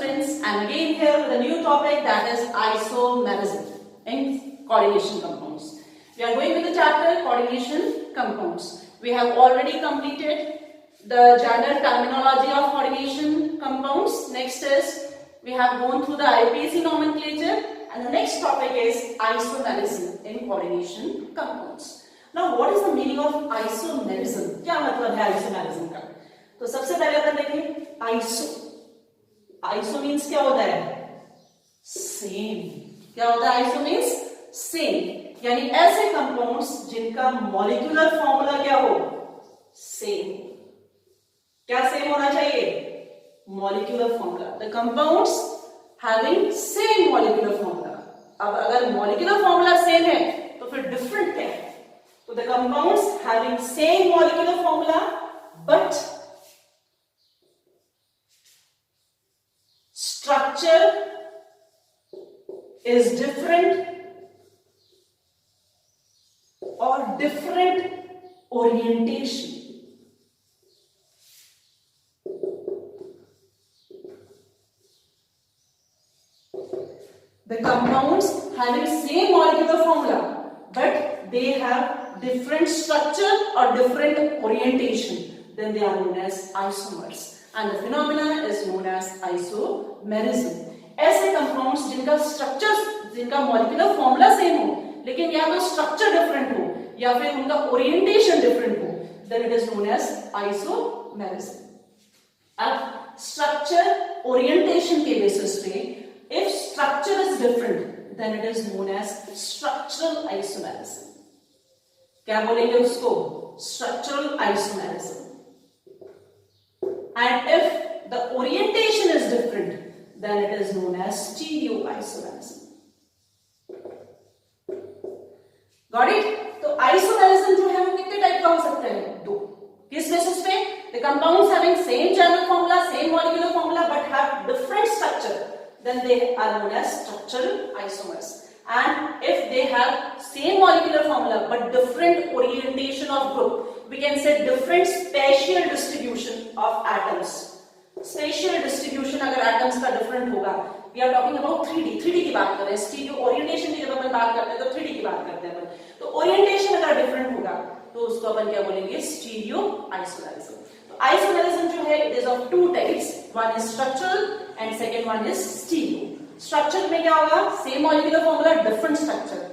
students, I'm again here with a new topic, that is isomerism in coordination compounds. We are going with the chapter coordination compounds. We have already completed the general terminology of coordination compounds. Next is we have gone through the IPC nomenclature, and the next topic is isomerism in coordination compounds. Now what is the meaning of isomerism? क्या मतलब है isomerism का? तो सबसे पहले अपन देखें iso means क्या होता है? सेम. क्या होता है आइसो मीन्स? सेम. यानी ऐसे कंपाउंड्स जिनका मॉलिक्यूलर फॉर्मूला क्या हो? सेम. क्या सेम होना चाहिए? Molecular formula. The compounds having same molecular formula. अब अगर मॉलिक्यूलर फॉर्मूला सेम है तो फिर डिफरेंट क्या है? तो the compounds having same molecular formula but structure is different or different orientation. The compounds having same molecular formula but they have different structure or different orientation, then they are known as isomers. And the phenomena is known as isomerism. ऐसे compounds जिनका structure, जिनका molecular formula same हो लेकिन या तो structure different हो या फिर उनका ओरिएंटेशन डिफरेंट हो, then it is known as isomerism. अब स्ट्रक्चर ओरिएंटेशन के बेसिस पे if structure is different then it is known as structural isomerism. क्या बोलेंगे उसको? Structural isomerism. And if the orientation is different, then it is known as stereoisomerism. Got it? तो isomerism जो है वो कितने टाइप का हो सकता है? दो. किस बेसिस पे? The compounds having same general formula, same molecular formula, but have different structure, then they are known as structural isomers. And if they have same molecular formula but different orientation of group, we can say different spatial distribution of atoms. Spatial distribution अगर atoms का different होगा, we are talking about 3D. 3D की बात कर रहे हैं. Stereo orientation की जब अपन बात करते हैं तो 3D की बात करते हैं अपन. तो orientation अगर different होगा तो उसको अपन क्या बोलेंगे? Stereo isomerism. तो isomerism जो है it is of two types. One is structural and second one is stereo. Structure में क्या होगा? Same molecular formula, different structure.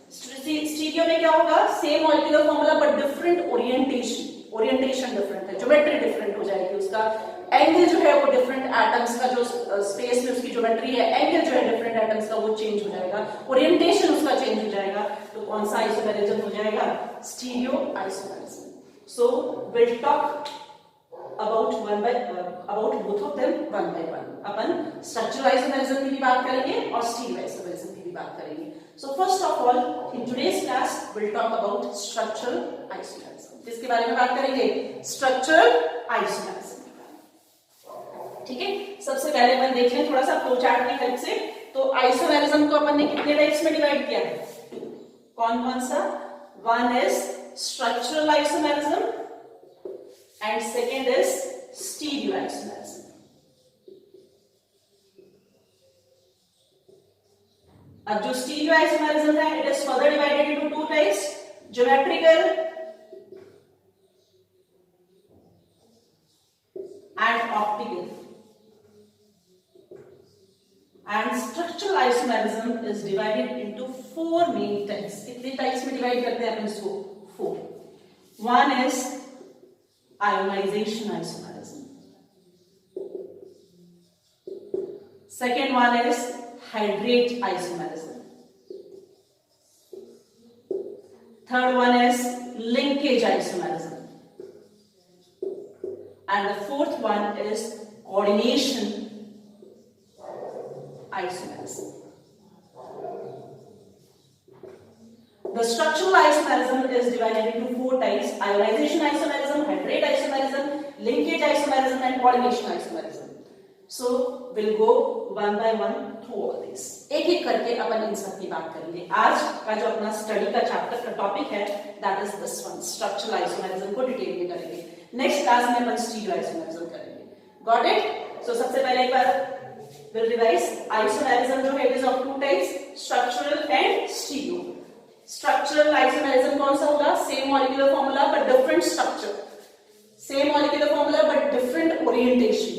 Stereo में क्या होगा? Same molecular formula but different orientation different है, ज्योमेट्री डिफरेंट हो जाएगी, उसका एंगल जो है वो डिफरेंट एटम्स का जो स्पेस में उसकी ज्योमेट्री है, एंगल जो है डिफरेंट एटम्स का वो चेंज हो जाएगा, ओरिएंटेशन उसका चेंज हो जाएगा. तो कौन सा आइसोमेरिज्म हो जाएगा? Stereo isomerism. So will talk about both of them one by one. Upon structural isomerism की भी बात करेंगे और स्टीरियो आइसोमेरिज्म की भी बात करेंगे. So first of all, in today's class, we'll talk about structural isomerism. किसके बारे में बात करेंगे? Structural isomerism. ठीक है? सबसे पहले अपन देख लें थोड़ा सा फ्लो चार्ट की हेल्प से. तो आइसोमेरिज्म को अपन ने कितने टाइप्स में डिवाइड किया है? कौन कौन सा? One is structural isomerism and second is stereoisomerism. अब जो stereoisomerism है, it is further divided into two types: geometrical and optical. And structural isomerism is divided into four main types. कितने types में divide करते हैं अपन इसको? Four. One is ionization isomerism. Second one is hydrate isomerism. Third one is linkage isomerism. And the fourth one is coordination isomerism. The structural isomerism is divided into four types: ionization isomerism, hydrate isomerism, linkage isomerism and coordination isomerism. So we'll go one by one through all this. एक एक करके अपन इन सब की बात करेंगे. आज का जो अपना स्टडी का चैप्टर का टॉपिक है that is this one, structural isomerism को डिटेल में करेंगे. नेक्स्ट क्लास में अपन स्टीरियो आइसोमेरिज्म करेंगे. Got it? So सबसे पहले एक बार We'll revise. Isomerism जो है, it is of two types, structural and stereo. Structural isomerism कौन सा होगा? Same molecular formula but different structure. Same molecular formula but different orientation.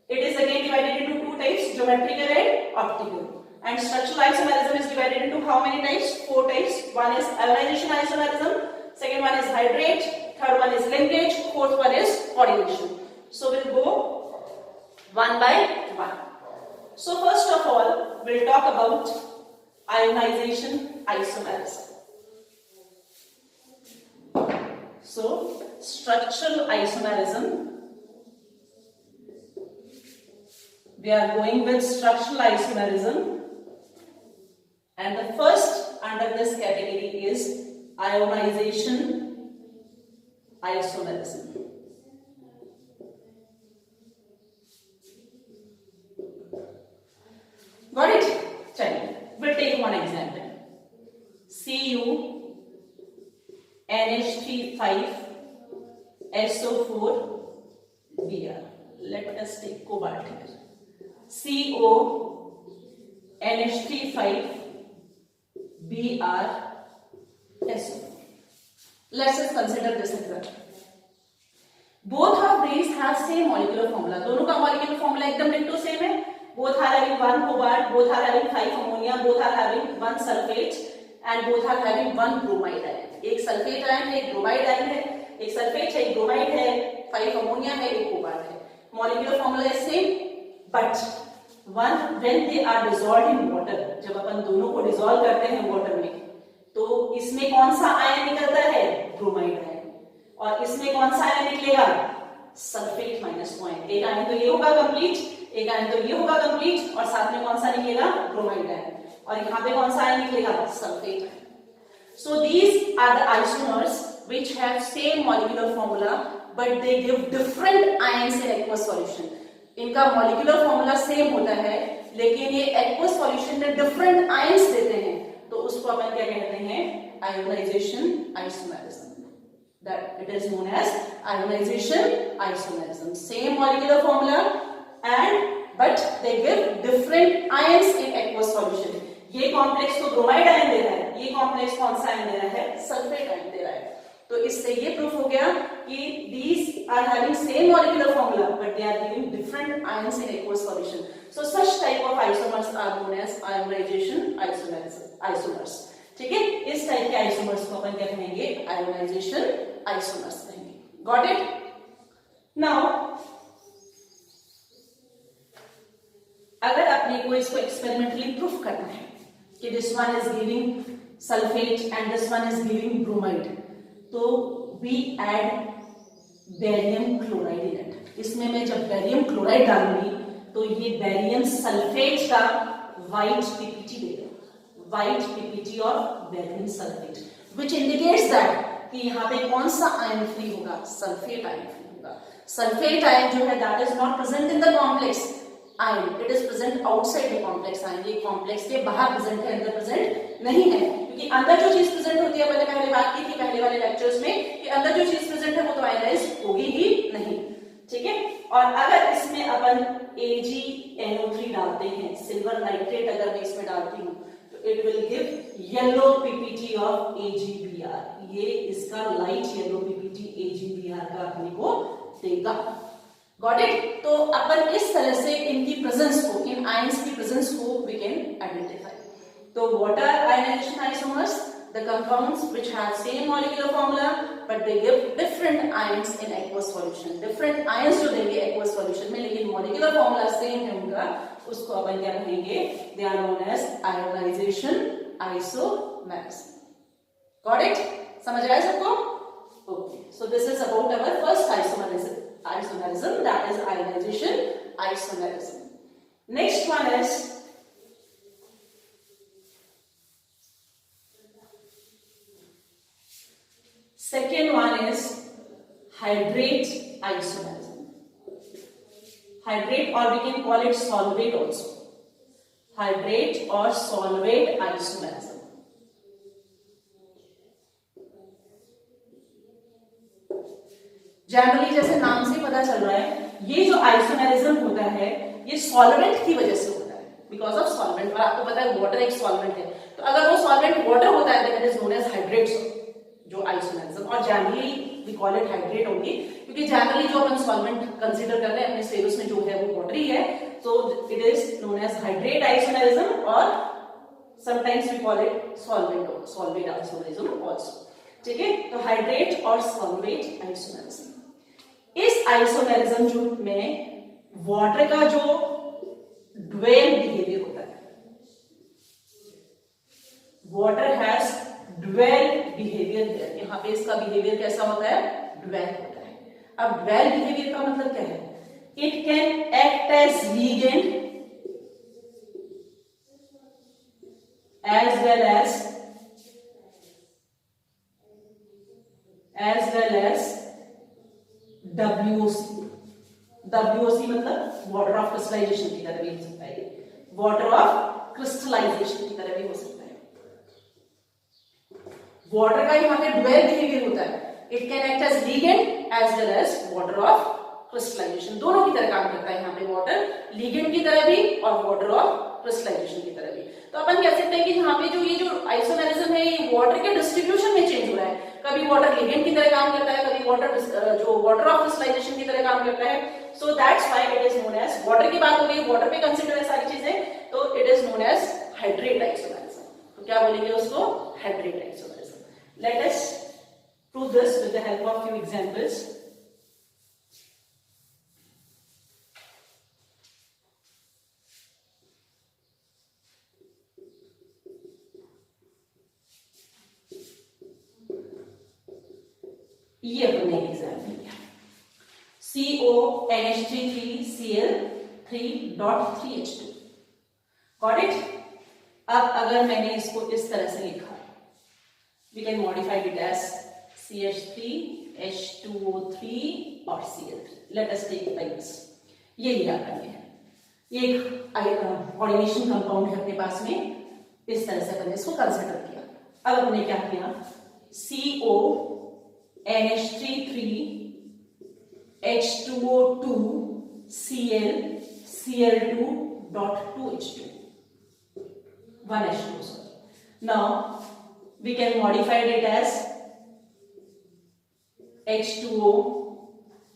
It is again divided into two types, geometrical and optical. And structural isomerism is divided into how many types? Four types. One is ionization isomerism, second one is hydrate, third one is linkage, fourth one is coordination. So we'll go one by one. So first of all, we'll talk about ionization isomerism. So structural isomerism, we are going with structural isomerism, and the first under this category is ionization isomerism. Got it? Chaliye, we'll take one example. Cu NH3 5SO4 Br. Let us take cobalt here. CO NH3 5 Br SO4. Let's just consider this example. Both of these have same molecular formula. दोनों का molecular formula एकदम ditto same है. Both are having one cobalt, both are having 5 ammonia, both are having one sulfate, and both are having one bromide ion. एक sulphate ion है, एक bromide ion है, एक sulphate है, एक ब्रोमाइड है, 5 अमोनिया है, एक कोबाल्ट है. Molecular formula is same, but when they are dissolved in water, जब अपन दोनों को डिसॉल्व करते हैं वाटर में, तो इसमें कौन सा आयन निकलता है? Bromide ion. और इसमें कौन सा आयन निकलेगा? सल्फेट -1. एक आयन तो ये होगा कंप्लीट, एक आयन तो ये होगा कंप्लीट, और साथ में कौन सा निकलेगा? Bromide ion. और यहाँ पे कौन सा आयन निकलेगा? Sulphate ion. So these are the isomers which have same molecular formula but they give different ions in aqueous solution. इनका molecular formula same होता है, लेकिन ये aqueous solution में different ions देते हैं, तो उसको अपन क्या कहते हैं? Ionization isomerism. That it is known as ionization isomerism. Same molecular formula and but they give different ions in aqueous solution. ये कॉम्प्लेक्स तो ब्रोमाइड आयन दे रहा है, ये कॉम्प्लेक्स कौन सा आयन दे रहा है? सल्फेट आयन दे रहा है. तो इससे ये प्रूफ हो गया कि these are having same molecular formula but they are giving different ions in aqueous solution. So such type of isomers are known as ionization isomers. ठीक है? इस टाइप के आइसोमर्स को अपन क्या कहेंगे? आयोनाइजेशन आइसोमर्स कहेंगे. Got it? नाउ अगर अपने को इसको एक्सपेरिमेंटली प्रूफ करना है कि this one is giving sulphate and this one is giving bromide, तो we add barium chloride in it. इसमें मैं जब बेरियम क्लोराइड डालूंगी तो ये बेरियम सल्फेट का व्हाइट पीपीटी देगा, white PPT of barium sulphate, which indicates that कि यहाँ पे कौन सा आयन फ्री होगा? सल्फेट आयन फ्री होगा. सल्फेट आयन जो है that is not present in the complex ion, it is present outside the complex ion. ये कॉम्प्लेक्स के बाहर प्रेजेंट है, अंदर प्रेजेंट नहीं है, क्योंकि अंदर जो चीज प्रेजेंट होती है, मैंने पहले बात की थी पहले वाले लेक्चर्स में कि अंदर जो चीज प्रेजेंट है वो तो आयनाइज होगी ही नहीं. ठीक है? और अगर इसमें अपन AgNO3 डालते हैं, सिल्वर नाइट्रेट अगर मैं इसमें डालती हूँ, तो it will give yellow PPT of AgBr. ये इसका लाइट येलो पीपीटी AgBr का अपने को देगा. Got it? तो अपन इस तरह से इनकी प्रेजेंस को, इन आयंस की प्रेजेंस को वी कैन आइडेंटिफाई. तो what are ionization isomers? The compounds which have same molecular formula but they give different ions in aqueous solution. Different ions जो देंगे एक्वस सॉल्यूशन में, लेकिन मॉलिक्यूलर फॉर्मूला सेम है उनका, उसको अपन क्या कहेंगे? They are known as ionization isomers. Got it? समझ आया सबको? Okay. So this is about our first isomerism, that is ionization isomerism. Next one is second one is hydrate isomerism. Hydrate, or we can call it solvate also. Hydrate or solvate isomerism. Generally जैसे नाम से पता चल रहा है, ये जो isomerism होता है ये सॉल्वेंट की वजह से होता है, बिकॉज ऑफ सॉल्वेंट। और आपको पता है वाटर एक सॉल्वेंट है, तो अगर वो सॉल्वेंट वाटर होता है then it is known as hydrates, जो आइसोमेरिज्म। और generally we call it hydrate होंगे, क्योंकि जनरली जो अपन सॉल्वेंट कंसीडर कर रहे हैं अपने सिलेबस में जो है वो वाटर ही है, so it is known as hydrate isomerism or sometimes we call it solvate isomerism also। ठीक है, तो हाइड्रेट और सॉल्वेट आइसोमेरिज्म। इस आइसोमेरिज्म जो में वाटर का जो ड्वेल बिहेवियर होता है, water has dual behaviour there, यहां पे इसका बिहेवियर कैसा होता है, ड्वेल होता है। अब ड्वेल बिहेवियर का मतलब क्या है, it can act as ligand as well as WOC। WOC मतलब वाटर ऑफ क्रिस्टलाइजेशन की तरह भी हो सकता है, वाटर ऑफ क्रिस्टलाइजेशन की तरह भी हो सकता है। वाटर का यहाँ पे ड्वेल बिहेवियर होता है, it can act as ligand as well as water of crystallization, दोनों की तरह काम करता है यहाँ पे वाटर, लिगेंड की तरह भी और वाटर ऑफ क्रिस्टलाइजेशन की तरह भी। तो अपन कह सकते हैं कि यहाँ पे जो ये जो आइसोमेरिज्म है ये वाटर के डिस्ट्रीब्यूशन में चेंज हो रहा है, कभी वाटर लिगेंड की तरह काम करता है, कभी वाटर जो वाटर ऑफ क्रिस्टलाइजेशन की तरह काम करता है। So that's why it is known as, water की बात हो गई, वाटर पे कंसीडर है सारी चीजें, तो it is known as hydrate isomerism. तो क्या बोलेंगे उसको, hydrate isomerism. Let us prove this with the help of few examples. ये अपने एग्जाम्पल लिया, CONH33Cl3.3H2, गॉट इट। अब अगर मैंने इसको इस तरह से लिखा, we can modify it as CH3H2O3 और Cl3। Let us take like this, ये लिया करते हैं, ये एक कोऑर्डिनेशन कंपाउंड है अपने पास में, इस तरह से हमने इसको कंसीडर किया। अब हमने क्या किया, CONH33H2O2 Cl2.2H2 1H2, sorry. Now we can modify it as H2O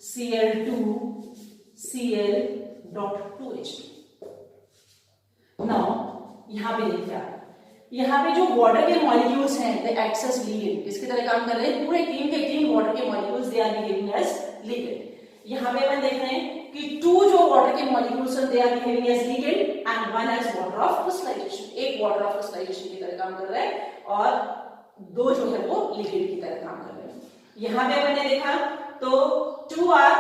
Cl2 Cl.2H2। Now यहां पे देखिए, यहाँ पे जो वाटर के मॉलिक्यूल्स हैं दे एक्ट एज लिगेंड, किसकी तरह काम कर रहे हैं, पूरे तीन के तीन वाटर के molecules they are behaving as ligand. यहाँ पे अपन देख रहे हैं कि टू जो वाटर के मॉलिक्यूल्स हैं they are behaving as ligand and one as water of crystallization, एक वाटर ऑफ क्रिस्टलाइजेशन की तरह काम कर रहा है और दो जो है वो लिगेंड की तरह काम कर रहे हैं। यहाँ पे अपन ने देखा तो two are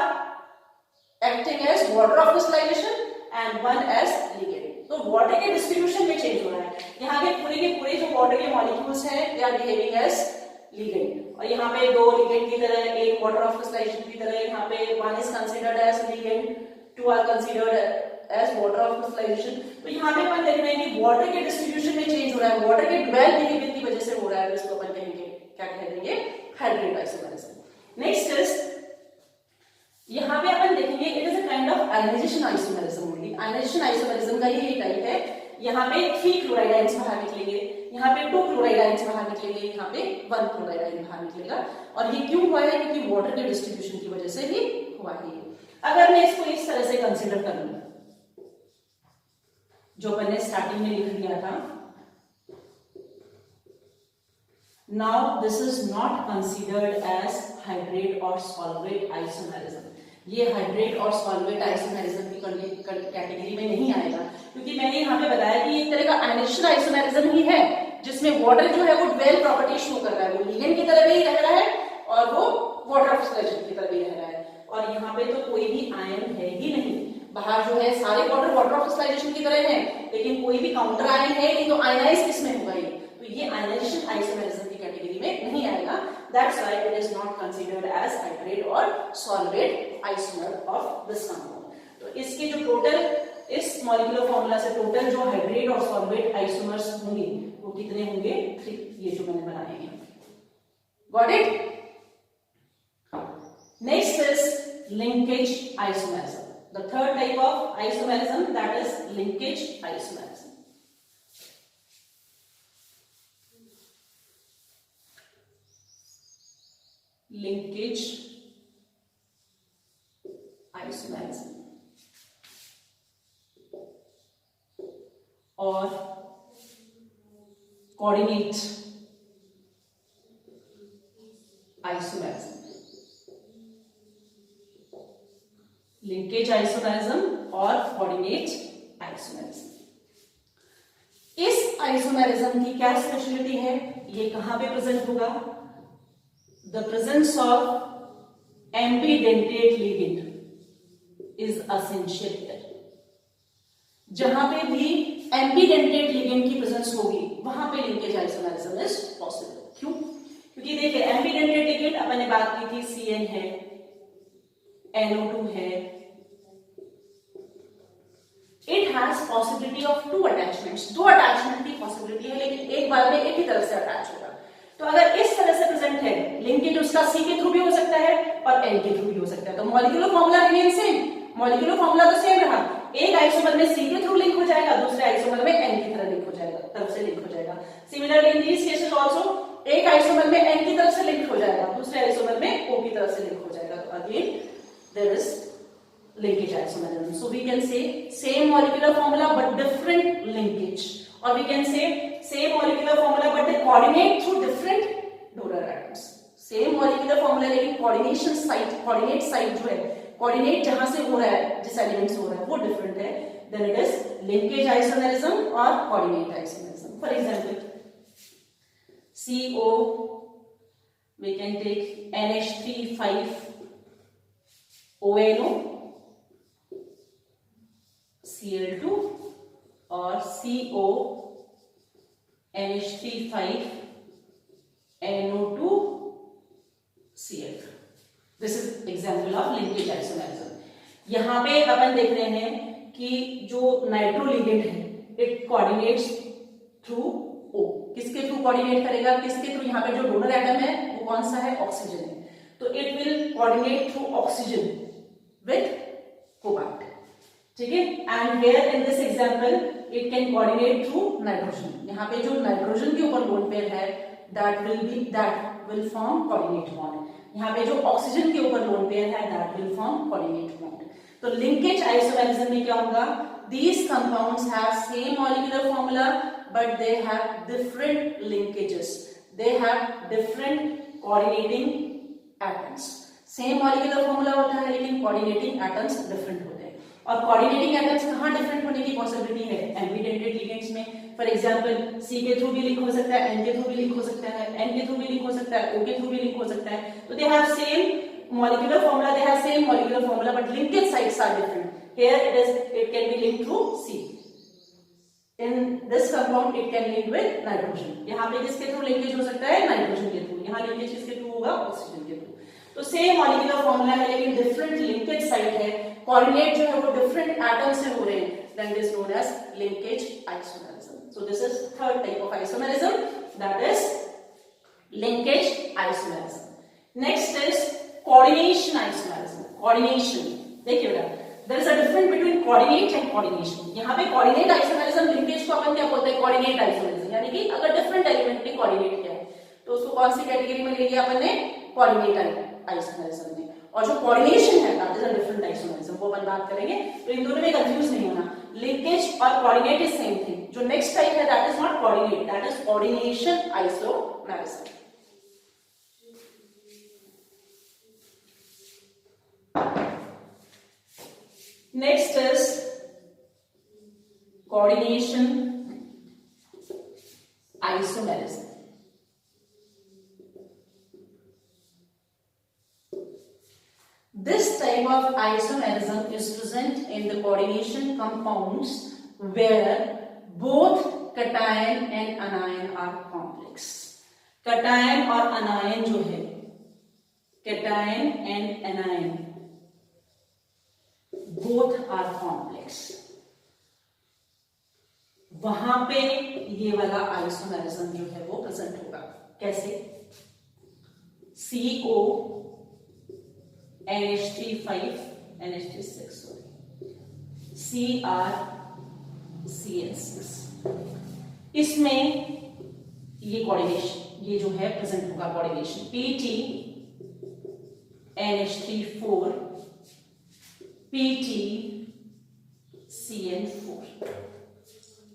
acting as water of crystallization and one as ligand. तो वाटर के डिस्ट्रीब्यूशन में चेंज हो रहा है, यहाँ के पूरे जो वाटर के मॉलिक्यूल्स हैं they are behaving as ligand, और यहाँ पे दो लिगेंड की तरह, एक वाटर ऑफ क्रिस्टलाइजेशन की तरह, यहाँ पे one is considered as ligand, two are considered as water of crystallization. तो यहाँ पे अपन देख रहे हैं कि वाटर के डिस्ट्रीब्यूशन में चेंज हो रहा है, वाटर के ड्वेल बिहेवियर की वजह से हो रहा है, इसको अपन कहेंगे, क्या कह देंगे, हाइड्रेट आइसोमेरिज्म। नेक्स्ट इज, यहाँ पे अपन देखेंगे it is a kind of ionization isomerism only. Ionization isomerism का ही टाइप है, यहाँ पे 3 क्लोराइड आयंस बाहर निकलेंगे, यहाँ पे 2 क्लोराइड आयंस बाहर निकलेंगे, यहाँ पे 1 क्लोराइड आयन बाहर निकलेगा। और ये क्यों हुआ है, क्योंकि वाटर के डिस्ट्रीब्यूशन की वजह से ही हुआ है। अगर मैं इसको इस तरह से कंसीडर करूं, जो मैंने स्टार्टिंग में लिख दिया था, now this is not considered as hydrate or solvate isomerism। ये हाइड्रेट और सॉल्वेट आइसोमेरिज्म की कैटेगरी में नहीं आएगा, क्योंकि मैंने यहाँ पे बताया कि एक तरह का आयनाइजेशन आइसोमेरिज्म ही है, जिसमें वाटर जो है वो ड्वेल प्रॉपर्टी शो कर रहा है, वो लिगेंड की तरह भी रह रहा है और वो वाटर ऑफ क्रिस्टलाइजेशन की तरह भी रह रहा है। और यहाँ पे तो कोई भी आयन है ही नहीं, बाहर जो है सारे वाटर ऑफ क्रिस्टलाइजेशन की तरह है, लेकिन कोई भी काउंटर आयन है नहीं, तो आयनाइज किसमें होगा ये, तो ये आयनाइजेशन आइसोमेरिज्म की कैटेगरी में नहीं आएगा। That's why it is not considered as hydrate or solvate isomer of this compound। तो इसके जो टोटल, इस मॉलिक्यूलर फॉर्मूला से टोटल जो हाइड्रेट और सॉल्वेट आइसोमर्स होंगे वो कितने होंगे, 3, ये जो मैंने बनाए हैं। Got it? Next is linkage isomerism। The third type of isomerism, that is linkage isomerism. Linkage isomerism or coordinate isomerism. Linkage isomerism और कोऑर्डिनेट आइसोमेरिज्म. इस आइसोमेरिज्म की क्या स्पेशलिटी है, ये कहां पे प्रेजेंट होगा? The presence of ambidentate ligand is essential here. जहां पे भी एम्बीडेंटेट लिगेंड की प्रेजेंस होगी वहां पे लिंकेज आइसोमेरिज्म इज पॉसिबल. क्यों? क्योंकि देखिए एम्बीडेंटेट लिगेंड अपन ने बात की थी, CN है, NO2 है. It has possibility of two attachments. दो अटैचमेंट की पॉसिबिलिटी है, लेकिन एक बार में एक ही तरफ से अटैच होगा. तो अगर इस तरह से प्रेजेंट है, लिंकेज उसका C के थ्रू भी हो सकता है और N के थ्रू भी हो सकता है. तो molecular formula remain same. Molecular formula तो सेम रहा. एक आइसोमर में C के थ्रू लिंक हो जाएगा, दूसरे आइसोमर में N की तरह लिंक हो जाएगा, तरफ से लिंक हो जाएगा. Similarly in these cases also एक आइसोमर में N की तरफ से लिंक हो जाएगा, दूसरे आइसोमर में O की तरफ से लिंक हो जाएगा. तो again there is linkage isomerism. So we can say same molecular formula but different linkage, or we can say same molecular formula but they coordinate through different donor atoms. Same molecular formula लेकिन coordination site, coordinate site जो है, coordinate जहां से हो रहा है, जिस element से हो रहा है वो different है. Then it is linkage isomerism or coordinate isomerism. For example, CO, we can take NH3 ONO, Cl2 और CO NH3 NO2 Cl2. This is example of linkage isomerism. यहाँ पे अपन देख रहे हैं कि जो नाइट्रोलिगेंड है, इट कोऑर्डिनेट्स थ्रू O. किसके थ्रू कोऑर्डिनेट करेगा? किसके थ्रू? यहाँ पे जो डोनर एटम है वो कौन सा है? ऑक्सीजन है. तो it will coordinate through oxygen with cobalt. ठीक है. And here in this example it can coordinate through nitrogen. यहाँ पे जो नाइट्रोजन के ऊपर लोन पेयर है that will form coordinate bond. यहाँ पे जो ऑक्सीजन के ऊपर लोन पेयर है that will form coordinate bond. तो linkage isomerism में क्या होगा? These compounds have same molecular formula but they have different linkages. They have different coordinating atoms. Same molecular formula होता है लेकिन कोऑर्डिनेटिंग एटम्स डिफरेंट होते हैं. और कोऑर्डिनेटिंग एटम्स कहां डिफरेंट होने की पॉसिबिलिटी है? एम्बीडेंटेड लिगेंड्स में. फॉर एग्जांपल C के थ्रू भी लिंक हो सकता है, N के थ्रू भी लिंक हो सकता है, N के थ्रू भी लिंक हो सकता है, O के थ्रू भी लिंक हो सकता है. तो they have same molecular formula, they have same molecular formula but linkage sites are different. Here it can be linked through C. In this compound it can link with nitrogen. यहाँ पे किसके through linkage हो सकता है? Nitrogen के through. यहाँ linkage किसके through होगा? ऑक्सीजन के थ्रू. तो सेम मॉलिक्यूलर फॉर्मूला है लेकिन डिफरेंट लिंकेज साइट है, कोऑर्डिनेट जो है वो डिफरेंट एटम से हो रहे हैं. Then it is known as linkage isomerism. So this is third type of isomerism, that is linkage isomerism. Next is coordination isomerism. Coordination. देखिए बेटा, there is a difference between coordinate and coordination. यहाँ पे coordinate isomerism linkage को अपन क्या बोलते हैं? coordinate isomerism. यानी कि अगर डिफरेंट एलिमेंट ने कोऑर्डिनेट किया है तो उसको कौन सी कैटेगरी में ले लिया अपन ने? कोऑर्डिनेट आइसोमेरिज्म में. और जो कोऑर्डिनेशन है that is a different isomerism, वो अपन बात करेंगे. तो इन दोनों में कंफ्यूज नहीं होना. लिंकेज और कोऑर्डिनेट इज सेम थिंग. जो नेक्स्ट टाइप है that is not coordinate, that is coordination isomerism. Next is coordination isomerism. This type of isomerism is present in the coordination compounds where both cation and anion are complex. Cation और anion जो है, cation and anion both are complex. वहां पे ये वाला isomerism जो है वो प्रेजेंट होगा. कैसे? CO NH3 NH3 6 CrCN6। इसमें ये कोऑर्डिनेशन, ये जो है प्रेजेंट होगा कोऑर्डिनेशन PTNH3 4 PTCN4।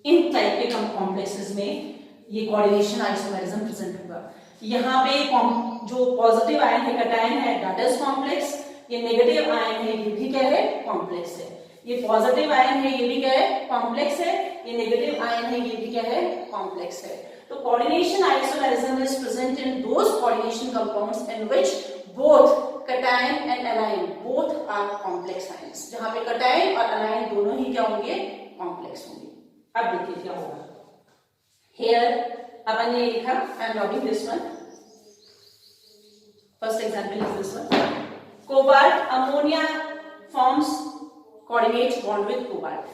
इन टाइप के कॉम्प्लेक्सेस में ये कोऑर्डिनेशन आइसोमेरिज्म प्रेजेंट होगा। यहाँ पे जो पॉजिटिव आयन है कैटायन है दैट इज कॉम्प्लेक्स, ये नेगेटिव आयन है ये भी क्या है कॉम्प्लेक्स है। ये पॉजिटिव आयन है ये भी क्या है कॉम्प्लेक्स है, ये नेगेटिव आयन है ये भी क्या है कॉम्प्लेक्स है। तो coordination isomerism is present in those coordination compounds in which both cation and anion both are complex ions, जहां पे कैटायन और एनायन दोनों ही क्या होंगे कॉम्प्लेक्स होंगे। अब देखिए क्या होगा। हियर अपन ने लिखा, I am rubbing this one, first example is this one, cobalt ammonia forms coordinate bond with cobalt.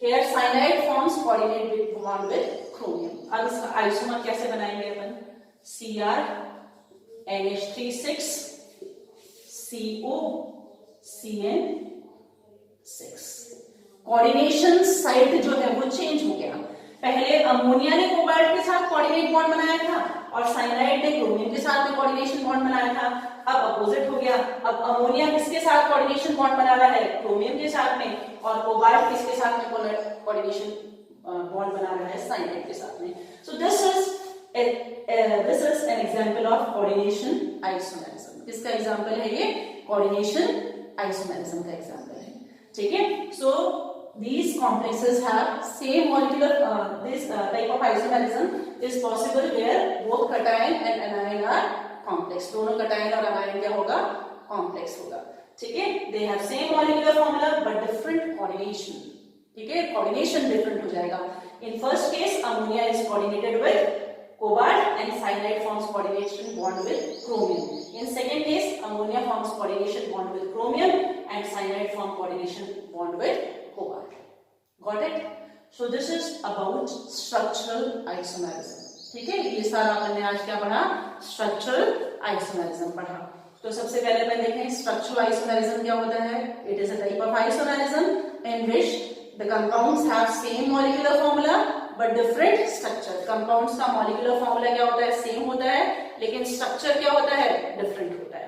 Here cyanide forms coordinate with bond with chromium. अब इसका आइसोमर कैसे बनाएंगे अपन? CrNH3 6 COCN6। कोऑर्डिनेशन साइट जो है वो change हो गया। पहले अमोनिया ने कोबाल्ट के साथ कोऑर्डिनेट बॉन्ड बनाया था और साइनाइड ने क्रोमियम के साथ में कोऑर्डिनेशन बॉन्ड बनाया था। अब अपोजिट हो गया, अब अमोनिया किसके साथ कोऑर्डिनेशन बॉन्ड बना रहा है? क्रोमियम के साथ में, और कोबाल्ट किसके साथ में कोऑर्डिनेशन बॉन्ड बना रहा है? साइनाइड के साथ में। सो this is an example of coordination isomerism. किसका एग्जांपल है ये? कोऑर्डिनेशन आइसोमेरिज्म का एग्जांपल है। ठीक है, सो these complexes have same molecular this type of isomerism is possible where both cation and anion are complex। दोनों cation और anion क्या होगा? complex होगा। ठीक है, they have same molecular formula but different coordination। ठीक है, coordination different हो जाएगा। in first case ammonia is coordinated with cobalt and cyanide forms coordination bond with chromium। in second case ammonia forms coordination bond with chromium and cyanide form coordination bond with cobalt। Got it? So this is about structural isomerism। ठीक है, ये सारा आपने आज क्या पढ़ा? Structural isomerism पढ़ा। तो सबसे पहले अपन देखें स्ट्रक्चरल आइसोमेरिज्म क्या होता है। It is a type of isomerism in which the compounds have same molecular formula but different structure. Compounds का मॉलिक्यूलर फॉर्मूला क्या होता है? सेम होता है, लेकिन स्ट्रक्चर क्या होता है? डिफरेंट होता है।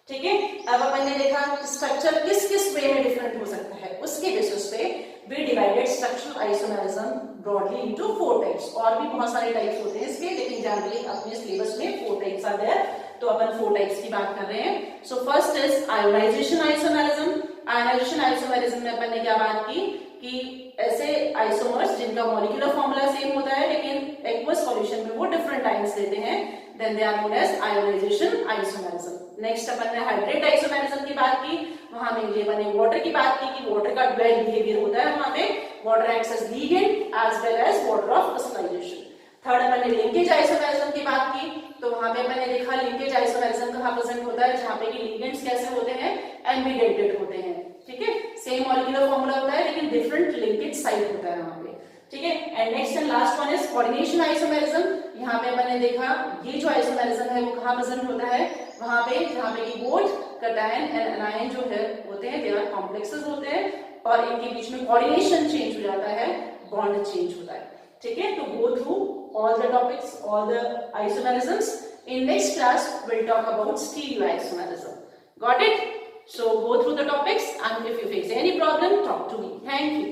ठीक है, अब अपन ने देखा स्ट्रक्चर किस किस वे में डिफरेंट हो सकता है, उसके बेसिस पे we divided structural isomerism broadly into 4 types। और भी बहुत सारे टाइप्स होते हैं इसके, लेकिन जनरली अपने सिलेबस में 4 टाइप्स आर देयर, तो अपन 4 टाइप्स की बात कर रहे हैं। So first is ionization isomerism. Ionization isomerism में अपन ने क्या बात की कि ऐसे आइसोमर्स जिनका मॉलिक्यूलर फॉर्मूला सेम होता है लेकिन एक्वस सॉल्यूशन में वो डिफरेंट आयंस लेते हैं, then they are known as ionisation isomerism. Next अपन ने हाइड्रेट आइसोमेरिज्म की बात की, वहां में ये बने वाटर की बात की कि वाटर का ड्वेल बिहेवियर होता है, वहां पे water acts as ligand as well as water of crystallisation. Third अपन ने लिंकेज आइसोमेरिज्म की बात की, तो वहां पे अपन ने देखा लिंकेज आइसोमेरिज्म कहां प्रेजेंट होता है? जहां पे कि लिगेंड्स कैसे होते हैं? एम्बिडेंटेड होते हैं। ठीक है, सेम मॉलिक्यूलर फॉर्मूला होता है लेकिन डिफरेंट लिंकेज साइट होता है वहां पे। ठीक है, and next and last one is coordination isomerism. यहाँ पे अपन ने देखा ये जो आइसोमेरिज्म है वो कहां प्रेजेंट होता है? वहां पे जहां पे कि बोथ कैटायन एंड एनायन जो है होते हैं दे आर कॉम्प्लेक्सेस होते हैं और इनके बीच में कोऑर्डिनेशन चेंज हो जाता है, बॉन्ड चेंज होता है। ठीक है, तो go through all the topics, all the isomerisms. In next class we'll talk about stereoisomerism. Got it? So go through the topics and if you face any problem talk to me. Thank you.